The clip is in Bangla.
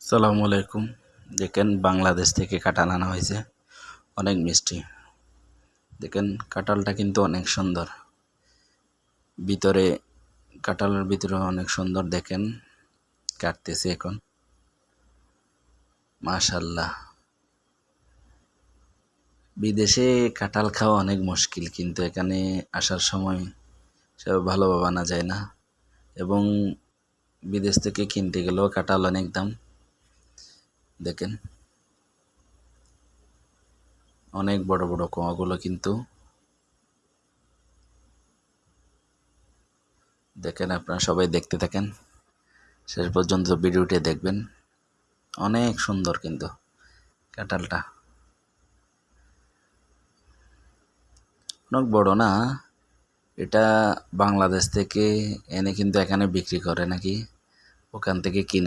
আসসালামু আলাইকুম। দেখেন বাংলাদেশ থেকে কাঁঠাল আনা হয়েছে, অনেক মিষ্টি। দেখেন কাঁঠালটা কিন্তু অনেক সুন্দর, ভিতরে কাঁঠালের ভিতরে অনেক সুন্দর। দেখেন কাটতেছি এখন, মাশাল্লাহ। বিদেশে কাঁঠাল খাওয়া অনেক মুশকিল, কিন্তু এখানে আসার সময় সেভাবে ভালোভাবে আনা যায় না, এবং বিদেশ থেকে কিনতে গেলেও কাঁঠাল অনেক দাম। দেখেন অনেক বড় বড় কোয়াগুলো, কিন্তু দেখেন আপনারা সবাই দেখতে থাকেন, শেষ পর্যন্ত ভিডিওটি দেখবেন। অনেক সুন্দর কিন্তু কাঁঠালটা, অনেক বড় না। এটা বাংলাদেশ থেকে এনে কিন্তু এখানে বিক্রি করে নাকি, ওখান থেকে কিনে